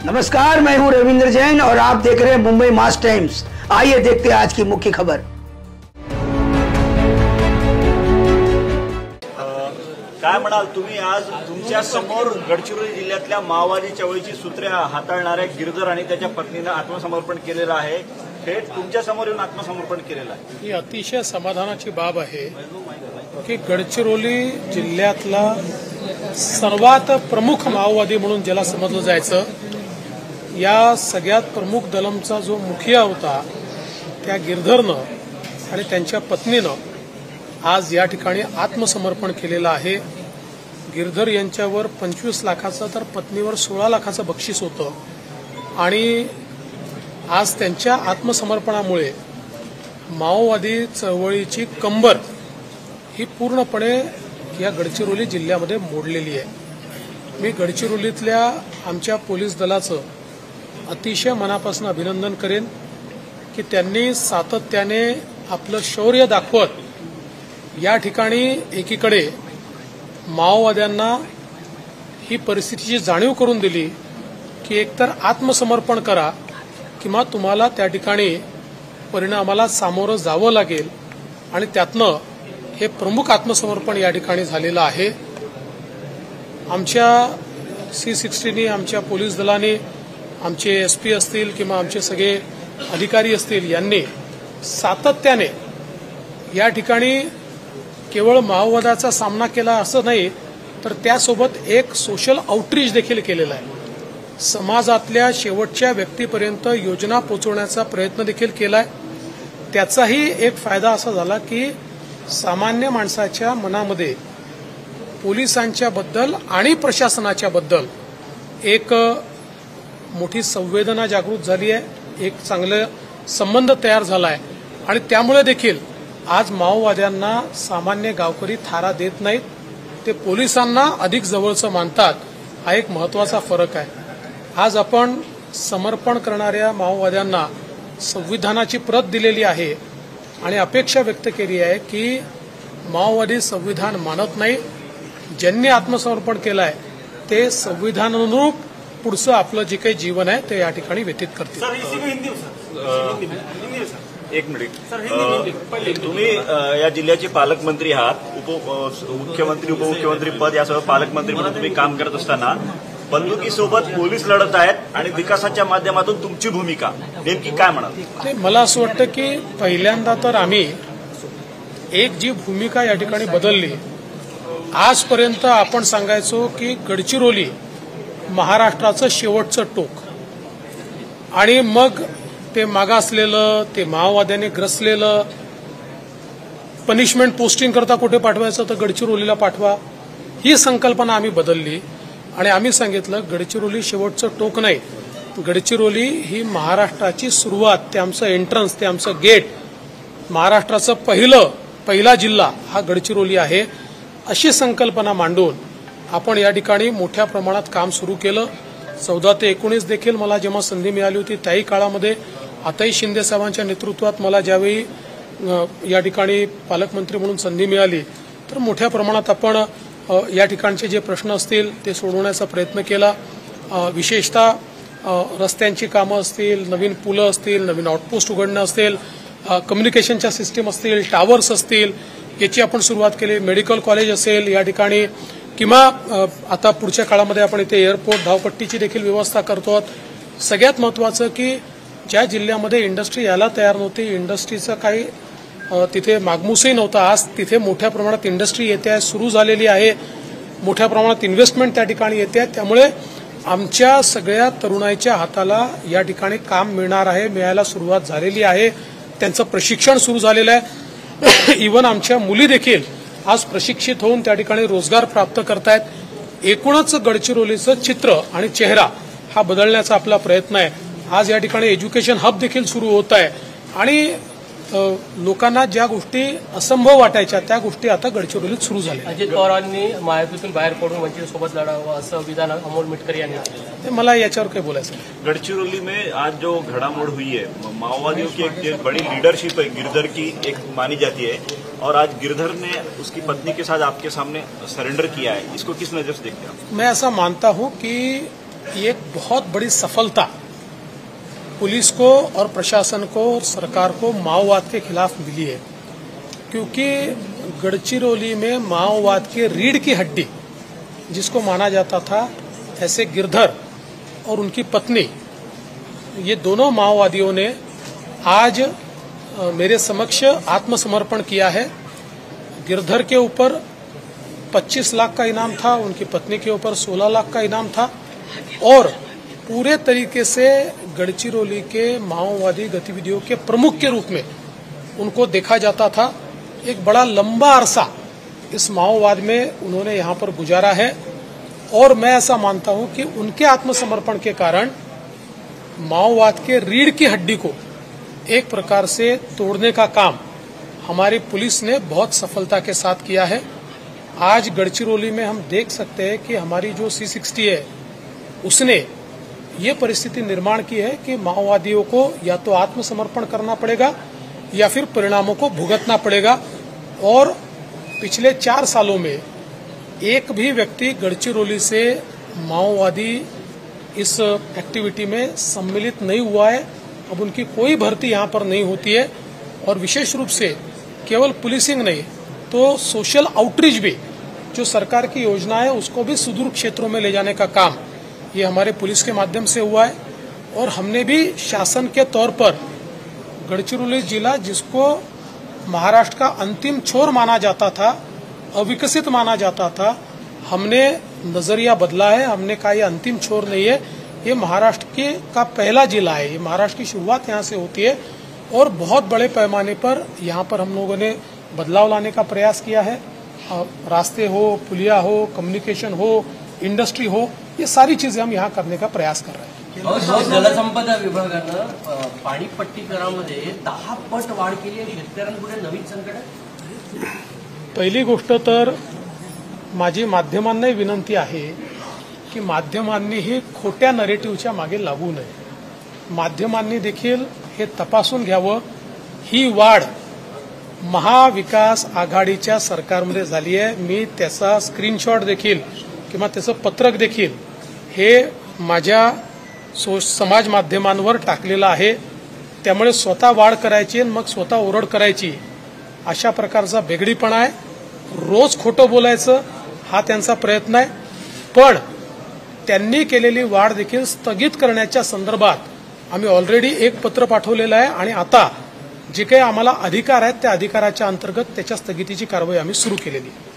नमस्कार, मैं हूं रविंद्र जैन और आप देख रहे हैं मुंबई मास टाइम्स। आइए देखते हैं आज की मुख्य खबर। काय म्हणाल तुम्ही आज तुमच्या समोर गडचिरोली जिल्ह्यातल्या माओवादी चळवळीची सूत्रे हाताळणाऱ्या गिरधर आणि त्याच्या पत्नीनं आत्मसमर्पण केलेलं आहे, थेट तुमच्या समोर येऊन आत्मसमर्पण केलेलं आहे। ही अतिशय समाधानाची बाब आहे की गडचिरोली जिल्ह्यातला सर्वात प्रमुख माओवादी म्हणून ज्याला समजलं जायचं, या सगळ्यात प्रमुख दलमचा जो मुखिया होता त्या गिरधरनं आणि त्यांच्या पत्नीनं आज या ठिकाणी आत्मसमर्पण केलेलं आहे। गिरधर यांच्यावर 25 लाखाचं तर पत्नीवर 16 लाखाचं बक्षीस होतं आणि आज त्यांच्या आत्मसमर्पणामुळे माओवादी चळवळीची कंबर ही पूर्णपणे या गडचिरोली जिल्ह्यामध्ये मोडलेली आहे। मी गडचिरोलीतल्या आमच्या पोलीस दलाचं अतिशय मनापासून अभिनंदन करेन की त्यांनी सातत्याने आपलं शौर्य दाखवत या ठिकाणी एकीकडे माओवाद्यांना ही परिस्थितीची जाणीव करून दिली की एकतर आत्मसमर्पण करा किंवा तुम्हाला त्या ठिकाणी परिणामाला सामोरं जावं लागेल, आणि त्यातनं हे प्रमुख आत्मसमर्पण या ठिकाणी झालेलं आहे। आमच्या C60नी, आमच्या पोलीस दलाने, आमचे SP असतील किंवा आमचे सगळे अधिकारी असतील, यांनी सातत्याने या ठिकाणी केवळ माओवादाचा सामना केला असं नाही, तर त्यासोबत एक सोशल आउटरीच देखील केलेला आहे। समाजातल्या शेवटच्या व्यक्तीपर्यंत योजना पोहोचवण्याचा प्रयत्न देखील केलाय। त्याचाही एक फायदा असा झाला की सामान्य माणसाच्या मनामध्ये पोलिसांच्या बद्दल आणि प्रशासनाच्या बद्दल एक मोठी संवेदना जागृत झाली आहे, एक चांगले संबंध तयार झाला आहे, आणि त्यामुळे देखील आज माओवाद्यांना सामान्य गावकरी थारा देत नाहीत, ते पोलिसांना अधिक जवळचं मानतात। हा एक महत्वाचा फरक आहे। आज आपण समर्पण करणाऱ्या माओवाद्यांना संविधानाची प्रत दिलेली आहे आणि अपेक्षा व्यक्त केली आहे की माओवादी संविधान मानत नाही, ज्यांनी आत्मसमर्पण केलं आहे ते संविधानानुरूप पुढचं आपलं जे काही जीवन आहे ते या ठिकाणी व्यतीत करतील। एक मिनिट, तुम्ही या जिल्ह्याचे पालकमंत्री आहात, मुख्यमंत्री उपमुख्यमंत्री पद यासह पालकमंत्री म्हणून तुम्ही काम करत असताना बंदुकीसोबत पोलीस लढत आहेत आणि विकासाच्या माध्यमातून तुमची भूमिका नेमकी काय म्हणाल? मला असं वाटतं की पहिल्यांदा तर आम्ही एक जी भूमिका या ठिकाणी बदलली, आजपर्यंत आपण सांगायचो की गडचिरोली महाराष्ट्राचं शेवटचं टोक, आणि मग ते मागासलेलं, ते माओवाद्यांनी ग्रसलेलं, पनिशमेंट पोस्टिंग करता कुठे पाठवायचं तर गडचिरोलीला पाठवा, ही संकल्पना आम्ही बदलली आणि आम्ही सांगितलं गडचिरोली शेवटचं टोक नाही, गडचिरोली ही महाराष्ट्राची सुरुवात, ते आमचं एंट्रन्स, ते आमचं गेट, महाराष्ट्राचं पहिला जिल्हा हा गडचिरोली आहे, अशी संकल्पना मांडून आपण या ठिकाणी मोठ्या प्रमाणात काम सुरू केलं। 14 ते 19 देखील मला जेव्हा संधी मिळाली होती त्याही काळामध्ये आताही शिंदे साहेबांच्या नेतृत्वात मला ज्यावेळी या ठिकाणी पालकमंत्री म्हणून संधी मिळाली तर मोठ्या प्रमाणात आपण या ठिकाणचे जे प्रश्न असतील ते सोडवण्याचा प्रयत्न केला। विशेषतः रस्त्यांची कामं असतील, नवीन पुलं असतील, नवीन आउटपोस्ट उघडणं असतील, कम्युनिकेशनच्या सिस्टीम असतील, टावर्स असतील, याची आपण सुरुवात केली। मेडिकल कॉलेज असेल या ठिकाणी, किंवा आता पुढच्या काळामध्ये आपण इथे एअरपोर्ट, धावपट्टीची देखील व्यवस्था करतो। सगळ्यात महत्वाचं की ज्या जिल्ह्यामध्ये इंडस्ट्री यायला तयार नव्हती, इंडस्ट्रीचं काही तिथे मागमूसही नव्हता, आज तिथे मोठ्या प्रमाणात इंडस्ट्री येते आहे, सुरू झालेली आहे, मोठ्या प्रमाणात इन्व्हेस्टमेंट त्या ठिकाणी येते आहे। त्यामुळे आमच्या सगळ्या तरुणाईच्या हाताला या ठिकाणी काम मिळणार आहे, मिळायला सुरुवात झालेली आहे, त्यांचं प्रशिक्षण सुरू झालेलं आहे। इव्हन आमच्या मुली देखील आज प्रशिक्षित होऊन त्या ठिकाणी रोजगार प्राप्त करतायत। एकूणच गडचिरोलीचं चित्र आणि चेहरा हा बदलण्याचा आपला प्रयत्न आहे। आज या ठिकाणी एज्युकेशन हब देखील सुरू होत आहे आणि लोकांना ज्या गोष्टी असंभव वाटायच्या त्या गोष्टी आता गडचिरोलीत सुरू झाल्या। अजित पवारांनी महायुतीतून बाहेर पडून वंचितसोबत लढावं असं विधान अमोल मिटकर यांनी केलं। मला याच्यावर काही बोलायचं नाही। गडचिरोली में आज जो घड़ामोड़ हुई है, माओवादियों की एक बड़ी लीडरशिप है गिरधर की एक मानी जाती है, और आज गिरधर ने उसकी पत्नी के साथ आपके सामने सरेंडर किया है, इसको किस नजर से देखते हैं आप? मैं ऐसा मानता हूं कि ये एक बहुत बड़ी सफलता पुलिस को और प्रशासन को और सरकार को माओवाद के खिलाफ मिली है, क्योंकि गढ़चिरौली में माओवाद के रीढ़ की हड्डी जिसको माना जाता था, ऐसे गिरधर और उनकी पत्नी, ये दोनों माओवादियों ने आज मेरे समक्ष आत्मसमर्पण किया है। गिरधर के ऊपर 25 लाख का इनाम था, उनकी पत्नी के ऊपर 16 लाख का इनाम था और पूरे तरीके से गढ़चिरौली के माओवादी गतिविधियों के प्रमुख के रूप में उनको देखा जाता था। एक बड़ा लंबा अरसा इस माओवाद में उन्होंने यहाँ पर गुजारा है और मैं ऐसा मानता हूँ कि उनके आत्मसमर्पण के कारण माओवाद के रीढ़ की हड्डी को एक प्रकार से तोड़ने का काम हमारी पुलिस ने बहुत सफलता के साथ किया है। आज गढ़चिरौली में हम देख सकते हैं कि हमारी जो C60 है उसने ये परिस्थिति निर्माण की है कि माओवादियों को या तो आत्मसमर्पण करना पड़ेगा या फिर परिणामों को भुगतना पड़ेगा। और पिछले 4 सालों में एक भी व्यक्ति गढ़चिरौली से माओवादी इस एक्टिविटी में सम्मिलित नहीं हुआ है। अब उनकी कोई भर्ती यहाँ पर नहीं होती है और विशेष रूप से केवल पुलिसिंग नहीं तो सोशल आउटरीच भी, जो सरकार की योजना है उसको भी सुदूर क्षेत्रों में ले जाने का काम ये हमारे पुलिस के माध्यम से हुआ है। और हमने भी शासन के तौर पर गढ़चिरौली जिला, जिसको महाराष्ट्र का अंतिम छोर माना जाता था, अविकसित माना जाता था, हमने नजरिया बदला है। हमने कहा ये अंतिम छोर नहीं है, ये महाराष्ट्र का पहला जिला है, ये महाराष्ट्र की शुरुआत यहाँ से होती है और बहुत बड़े पैमाने पर यहाँ पर हम लोगों ने बदलाव लाने का प्रयास किया है। रास्ते हो, पुलिया हो, कम्युनिकेशन हो, इंडस्ट्री हो, ये सारी चीजें हम यहाँ करने का प्रयास कर रहे हैं। जलसंपदा विभागानं पाणीपट्टीकरामध्ये 10 पट वाढ केली आहे, शेतकऱ्यांपुढे नवीन संकट आहे। पहिली गोष्ट तर माझी माध्यमांनाही विनंती आहे की माध्यमांनी ही खोट्या नरेटिव्हच्या मागे लागू नये। माध्यमांनी देखील हे तपासून घ्यावं, ही वाढ महाविकास आघाडीच्या सरकारमध्ये झाली आहे। मी त्याचा स्क्रीनशॉट देखील किंवा त्याचं पत्रक देखील हे माझ्या समाज माध्यमांवर टाकलेलं आहे। त्यामुळे स्वतः वाढ करायची आणि मग स्वतः ओरड करायची अशा प्रकारचा बेगडीपणा आहे। रोज खोटं बोलायचं हा त्यांचा प्रयत्न आहे, पण त्यांनी केलेली वाढ देखील स्थगित करण्याच्या संदर्भात आम्ही ऑलरेडी एक पत्र पाठवलेलं आहे आणि आता जे काही आम्हाला अधिकार आहेत त्या अधिकाराच्या अंतर्गत त्याच्या स्थगितीची कारवाई आम्ही सुरू केलेली आहे।